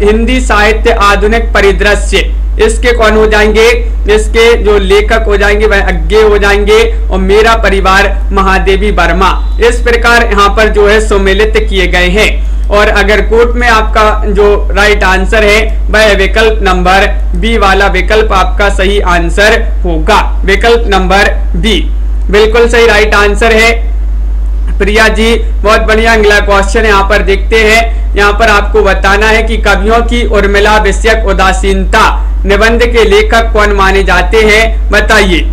हिंदी साहित्य आधुनिक परिदृश्य, इसके कौन हो जाएंगे, इसके जो लेखक हो जाएंगे वह अज्ञे हो जाएंगे। और मेरा परिवार महादेवी वर्मा। इस प्रकार यहाँ पर जो है सम्मिलित किए गए हैं। और अगर कोर्ट में आपका जो राइट आंसर है वह विकल्प नंबर बी वाला विकल्प आपका सही आंसर होगा, विकल्प नंबर बी बिल्कुल सही राइट आंसर है। प्रिया जी बहुत बढ़िया। अगला क्वेश्चन यहाँ पर देखते हैं। यहाँ पर आपको बताना है कि कवियों की उर्मिला विषयक उदासीनता निबंध के लेखक कौन माने जाते हैं, बताइए।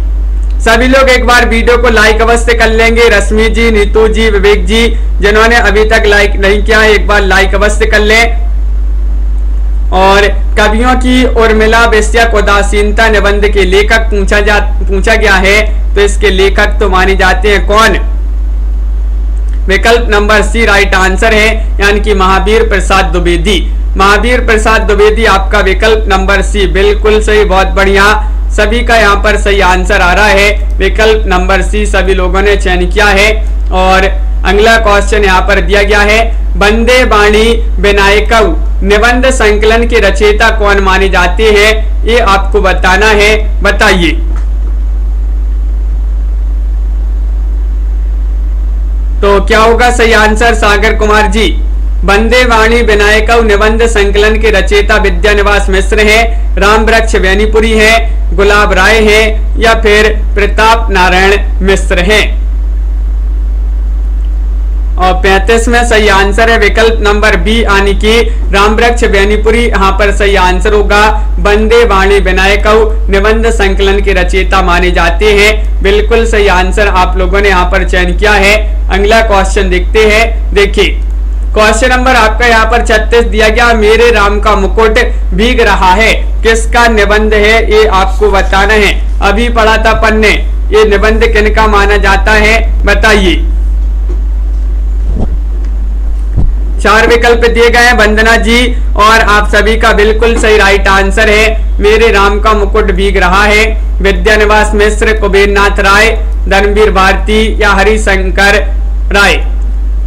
सभी लोग एक बार वीडियो को लाइक अवश्य कर लेंगे। रश्मि जी, नीतू जी, विवेक जी, जिन्होंने अभी तक लाइक नहीं किया है एक बार लाइक अवश्य कर लें। और कवियों की उर्मिला विषयक उदासीनता निबंध के लेखक पूछा गया है। तो इसके लेखक तो माने जाते हैं कौन, विकल्प नंबर सी राइट आंसर है, यानी कि महावीर प्रसाद द्विवेदी। महावीर प्रसाद द्विवेदी आपका विकल्प नंबर सी बिल्कुल सही, बहुत बढ़िया। सभी का यहाँ पर सही आंसर आ रहा है, विकल्प नंबर सी सभी लोगों ने चयन किया है। और अगला क्वेश्चन यहाँ पर दिया गया है। बंदे बाणी विनायकऊ निबंध संकलन के रचयिता कौन माने जाते हैं, ये आपको बताना है, बताइए। तो क्या होगा सही आंसर सागर कुमार जी। बंदे वाणी विनायक निबंध संकलन के रचयिता विद्यानिवास मिश्र है, राम वृक्ष वैनीपुरी है, गुलाब राय है या फिर प्रताप नारायण मिश्र है। और 35 में सही आंसर है विकल्प नंबर बी यानी कि रामवृक्ष वैनीपुरी यहाँ पर सही आंसर होगा। बंदे वाणी विनायक निबंध संकलन के रचयिता माने जाते हैं, बिल्कुल सही आंसर आप लोगों ने यहाँ पर चयन किया है। अगला क्वेश्चन देखते हैं। देखिए क्वेश्चन नंबर आपका यहाँ पर 36 दिया गया। मेरे राम का मुकुट भीग रहा है, किसका निबंध है ये आपको बताना है। अभी पढ़ा था पन्ने, ये निबंध किनका माना जाता है बताइए। 4 विकल्प दिए गए हैं वंदना जी, और आप सभी का बिल्कुल सही राइट आंसर है मेरे राम का मुकुट भीग रहा है। विद्यानिवास मिश्र, कुबेरनाथ राय, धर्मवीर भारती या हरिशंकर राय।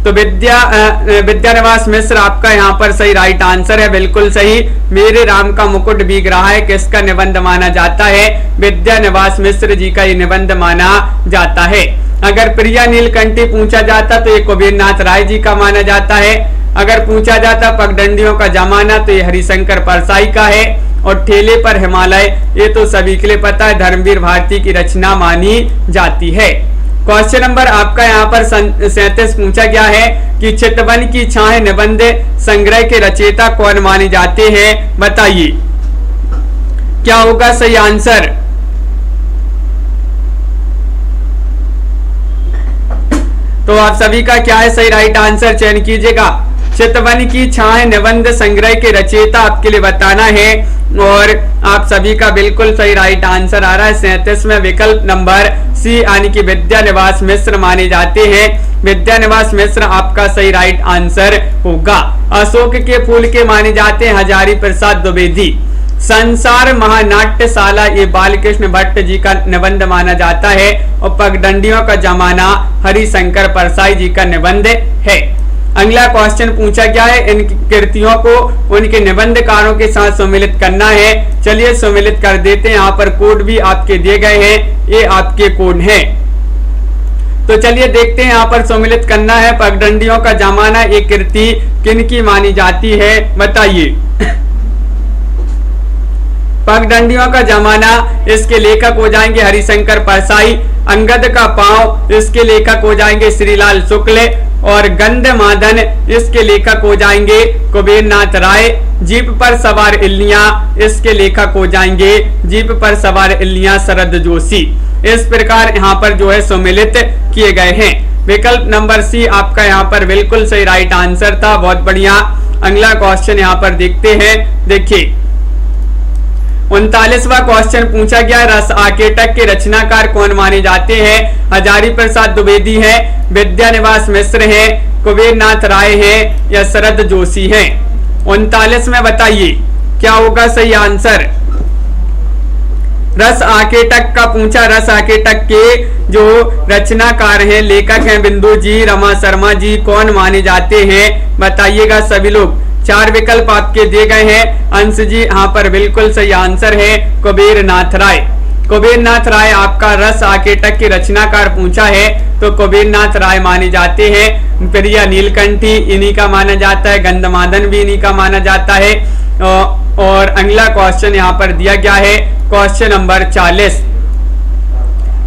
तो विद्यानिवास मिश्र आपका यहाँ पर सही राइट आंसर है, बिल्कुल सही। मेरे राम का मुकुट भीग रहा है किसका निबंध माना जाता है? विद्यानिवास मिश्र जी का ये निबंध माना जाता है। अगर प्रिया नीलकंठी पूछा जाता तो ये कुबेरनाथ राय जी का माना जाता है। अगर पूछा जाता पगडंडियों का जमाना तो ये हरिशंकर परसाई का है। और ठेले पर हिमालय, ये तो सभी के लिए पता है, धर्मवीर भारती की रचना मानी जाती है। क्वेश्चन नंबर आपका यहाँ पर 37 पूछा गया है कि चितवन की छाए निबंध संग्रह के रचयिता कौन माने जाते हैं? बताइए क्या होगा सही आंसर। तो आप सभी का क्या है सही राइट आंसर, चयन कीजिएगा। चितवन की छाए निबंध संग्रह के रचयिता आपके लिए बताना है, और आप सभी का बिल्कुल सही राइट आंसर आ रहा है 37 में विकल्प नंबर सी, यानी कि विद्यानिवास मिश्र माने जाते हैं। विद्यानिवास मिश्र आपका सही राइट आंसर होगा। अशोक के फूल के माने जाते हैं हजारी प्रसाद द्विवेदी। संसार महानाट्यशाला ये बालकृष्ण भट्ट जी का निबंध माना जाता है, और पगडंडियों का जमाना हरिशंकर परसाई जी का निबंध है। अगला क्वेश्चन पूछा गया है इन कृतियों को उनके निबंधकारों के साथ सम्मिलित करना है। चलिए सम्मिलित कर देते हैं। यहाँ पर कोड भी आपके दिए गए हैं, ये आपके कोड हैं। तो चलिए देखते हैं यहाँ पर सम्मिलित करना है। पगडंडियों का जमाना ये कृति किनकी मानी जाती है? बताइए। पगडंडियों का जमाना, इसके लेखक हो जाएंगे हरिशंकर परसाई। अंगद का पांव, इसके लेखक हो जाएंगे श्रीलाल शुक्ल। और गंधमादन, इसके लेखक हो जाएंगे कुबेरनाथ राय। जीप पर सवार इल्लियां, इसके लेखक हो जाएंगे जीप पर सवार इल्लियां शरद जोशी। इस प्रकार यहाँ पर जो है सम्मिलित किए गए हैं। विकल्प नंबर सी आपका यहाँ पर बिल्कुल सही राइट आंसर था, बहुत बढ़िया। अगला क्वेश्चन यहाँ पर देखते हैं। देखिए 39वां क्वेश्चन पूछा गया, रस आकेटक के रचनाकार कौन माने जाते हैं? हजारी प्रसाद द्विवेदी है, विद्यानिवास मिश्र है, कुबेरनाथ राय है या शरद जोशी है? 39 में बताइए क्या होगा सही आंसर। रस आकेटक का पूछा। रस आकेटक के जो रचनाकार हैं, लेखक हैं बिंदु जी, रमा शर्मा जी, कौन माने जाते हैं? बताइएगा सभी लोग। 4 विकल्प आपके दिए गए हैं। अंश जी यहाँ पर बिल्कुल सही आंसर है कुबेरनाथ राय। कुबेरनाथ राय आपका रस आकेटक के रचनाकार पूछा है, तो कुबेरनाथ राय माने जाते हैं। प्रिया नीलकंठी इन्हीं का माना जाता है, गंधमादन भी इन्हीं का माना जाता है। और अगला क्वेश्चन यहाँ पर दिया गया है क्वेश्चन नंबर 40।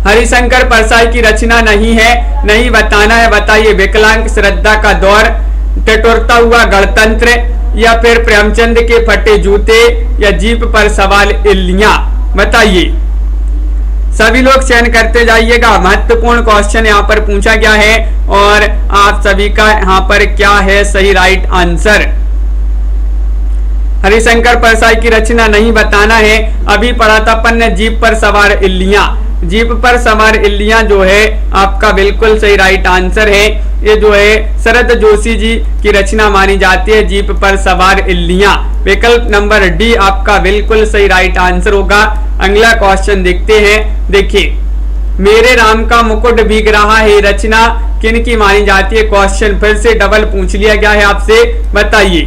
हरिशंकर परसाई की रचना नहीं है, नहीं बताना है। बताइए विकलांग श्रद्धा का दौर, टटोरता हुआ गणतंत्र या फिर प्रेमचंद के फटे जूते या जीप पर सवाल इल्लियां? बताइए सभी लोग चयन करते जाइएगा। महत्वपूर्ण क्वेश्चन यहाँ पर पूछा गया है, और आप सभी का यहाँ पर क्या है सही राइट आंसर। हरिशंकर परसाई की रचना नहीं बताना है। अभी पढ़ा था अपन ने जीप पर सवार इल्लियां। जीप पर सवार इल्लियां जो है आपका बिल्कुल सही राइट आंसर है। ये जो है शरद जोशी जी की रचना मानी जाती है, जीप पर सवार इल्लियां। विकल्प नंबर डी आपका बिल्कुल सही राइट आंसर होगा। अगला क्वेश्चन देखते हैं। देखिए मेरे राम का मुकुट भीग रहा है रचना किनकी मानी जाती है? क्वेश्चन फिर से डबल पूछ लिया गया है आपसे, बताइए।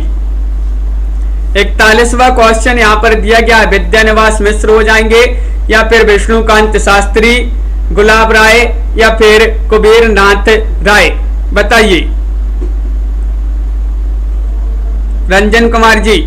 41वां क्वेश्चन यहाँ पर दिया गया है, विद्यानिवास मिश्र हो जाएंगे या फिर विष्णुकांत शास्त्री, गुलाब राय या फिर कुबेरनाथ राय? बताइए रंजन कुमार जी।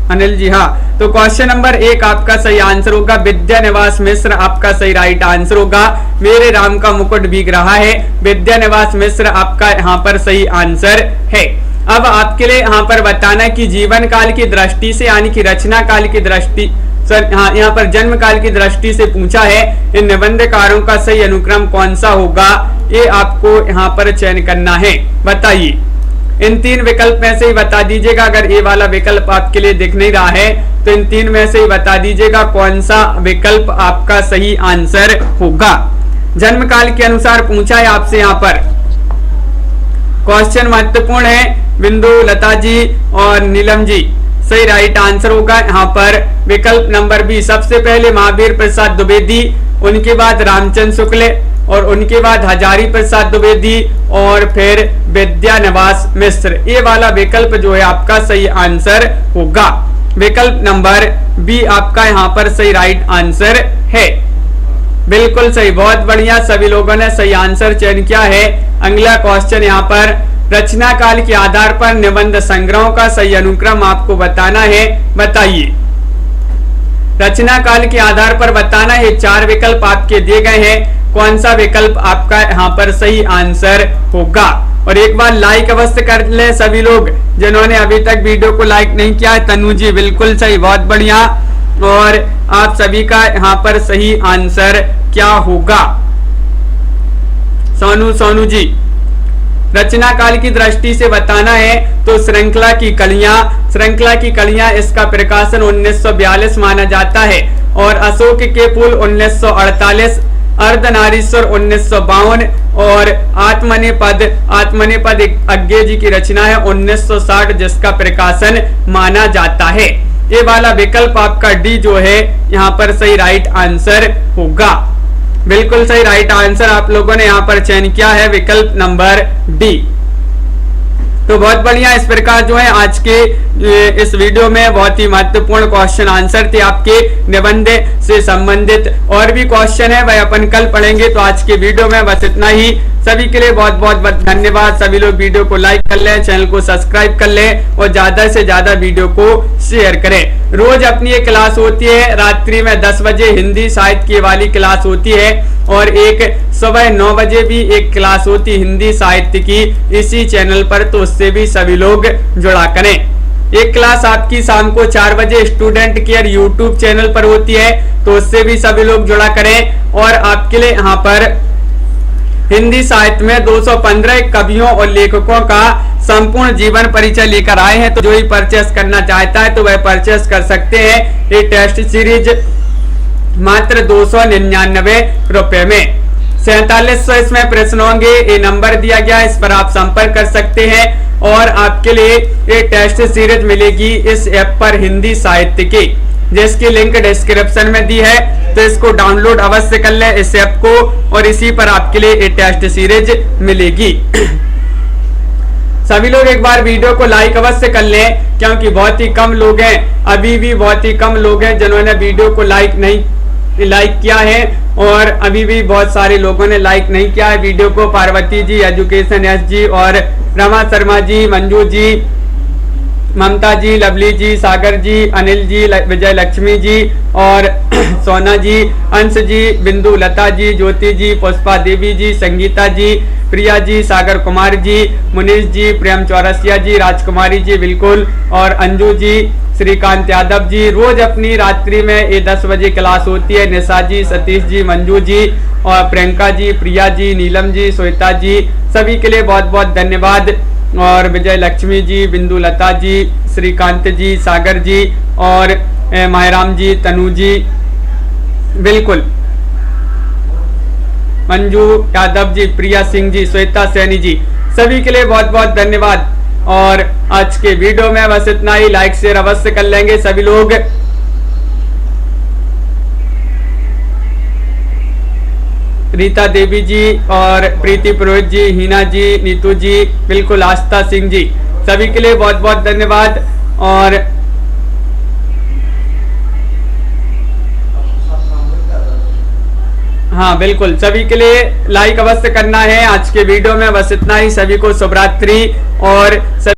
अनिल जी हाँ, तो क्वेश्चन नंबर 1 आपका सही आंसर होगा। विद्यानिवास मिश्र आपका सही राइट आंसर होगा। मेरे राम का मुकुट भीग रहा है, विद्यानिवास मिश्र आपका यहाँ पर सही आंसर है। अब आपके लिए यहाँ पर बताना कि जीवन काल की दृष्टि से, यानी कि रचना काल की दृष्टि, हाँ यहाँ पर जन्म काल की दृष्टि से पूछा है, इन निबंधकारों का सही अनुक्रम कौन सा होगा, ये आपको यहाँ पर चयन करना है। बताइए इन 3 विकल्प में से ही बता दीजिएगा। अगर ये वाला विकल्प आपके लिए दिख नहीं रहा है तो इन 3 में से ही बता दीजिएगा कौन सा विकल्प आपका सही आंसर होगा। जन्म काल के अनुसार पूछा है आपसे यहाँ पर क्वेश्चन, महत्वपूर्ण है। बिंदु लता जी और नीलम जी, सही राइट आंसर होगा यहाँ पर विकल्प नंबर बी। सबसे पहले महावीर प्रसाद द्विवेदी, उनके बाद रामचंद्र शुक्ल और उनके बाद हजारी प्रसाद द्विवेदी और फिर विद्यानिवास मिश्र। ये वाला विकल्प जो है आपका सही आंसर होगा। विकल्प नंबर बी आपका यहाँ पर सही राइट आंसर है। बिल्कुल सही, बहुत बढ़िया, सभी लोगों ने सही आंसर चयन किया है। अगला क्वेश्चन यहाँ पर, रचना काल के आधार पर निबंध संग्रहों का सही अनुक्रम आपको बताना है, बताइए। रचना काल के आधार पर बताना है, 4 विकल्प आपके दिए गए हैं, कौन सा विकल्प आपका यहाँ पर सही आंसर होगा। और एक बार लाइक अवश्य कर ले सभी लोग जिन्होंने अभी तक वीडियो को लाइक नहीं किया है। तनु जी बिल्कुल सही, बहुत बढ़िया, और आप सभी का यहाँ पर सही आंसर क्या होगा। सोनू जी, रचना काल की दृष्टि से बताना है तो श्रृंखला की कलियां इसका प्रकाशन 1942 माना जाता है, और अशोक के फूल 1948, अर्धनारीश्वर 1952 और आत्मनेपद अज्ञे जी की रचना है 1960 जिसका प्रकाशन माना जाता है। ये वाला विकल्प आपका डी जो है यहाँ पर सही राइट आंसर होगा। बिल्कुल सही राइट आंसर आप लोगों ने यहाँ पर चयन किया है, विकल्प नंबर डी। तो बहुत बढ़िया, इस प्रकार जो है आज के इस वीडियो में बहुत ही महत्वपूर्ण क्वेश्चन आंसर थे आपके निबंध से संबंधित। और भी क्वेश्चन है वह अपन कल पढ़ेंगे। तो आज के वीडियो में बस इतना ही। सभी के लिए बहुत बहुत धन्यवाद। सभी लोग वीडियो को लाइक कर लें, चैनल को सब्सक्राइब कर लें और ज्यादा से ज्यादा वीडियो को शेयर करें। रोज अपनी एक क्लास होती है, रात्रि में 10 बजे हिंदी साहित्य वाली क्लास होती है, और एक सुबह 9 बजे भी एक क्लास होती हिंदी साहित्य की इसी चैनल पर। तो उससे भी सभी लोग जुड़ा करें। एक क्लास आपकी शाम को 4 बजे स्टूडेंट केयर यूट्यूब चैनल पर होती है, तो उससे भी सभी लोग जुड़ा करें। और आपके लिए यहाँ पर हिंदी साहित्य में 215 कवियों और लेखकों का संपूर्ण जीवन परिचय लेकर आए हैं। तो जो ही परचेस करना चाहता है तो वह परचेस कर सकते हैं। ये टेस्ट सीरीज मात्र 299 रुपए में। 4700 इसमें प्रश्न होंगे, ये नंबर दिया गया, इस पर आप संपर्क कर सकते हैं। और आपके लिए ये टेस्ट सीरीज मिलेगी इस ऐप पर हिंदी साहित्य की, जिसकी लिंक डिस्क्रिप्शन में दी है। तो इसको डाउनलोड अवश्य कर लें इस ऐप को, और इसी पर आपके लिए ये टेस्ट सीरीज मिलेगी। सभी लोग एक बार वीडियो को लाइक अवश्य कर लें, क्योंकि बहुत ही कम लोग हैं, अभी भी बहुत ही कम लोग हैं जिन्होंने वीडियो को लाइक किया है, और अभी भी बहुत सारे लोगों ने लाइक नहीं किया है वीडियो को। Parvati ji, education S G और रमा शर्मा जी, मंजू जी, ममता जी, लवली जी, सागर जी, अनिल जी, विजय लक्ष्मी जी और सोना जी, अंश जी, बिंदु लता जी, ज्योति जी, पुष्पा देवी जी, संगीता जी, प्रिया जी, सागर कुमार जी, मुनीष जी, प्रेम चौरसिया जी, राजकुमारी जी बिल्कुल, और अंजू जी, श्रीकांत यादव जी। रोज अपनी रात्रि में ये 10 बजे क्लास होती है। निशा जी, सतीश जी, मंजू जी और प्रियंका जी, प्रिया जी, नीलम जी, श्वेता जी, सभी के लिए बहुत बहुत धन्यवाद। और विजय लक्ष्मी जी, बिंदु लता जी, श्रीकांत जी, सागर जी और मायराम जी, तनु जी बिल्कुल, मंजू यादव जी, प्रिया सिंह जी, श्वेता सैनी जी, सभी के लिए बहुत बहुत धन्यवाद। और आज के वीडियो में बस इतना ही। लाइक शेयर अवश्य कर लेंगे सभी लोग। रीता देवी जी और प्रीति पुरोहित जी, हिना जी, नीतू जी बिल्कुल, आस्था सिंह जी, सभी के लिए बहुत बहुत धन्यवाद। और हाँ बिल्कुल, सभी के लिए लाइक अवश्य करना है। आज के वीडियो में बस इतना ही। सभी को शुभ रात्रि और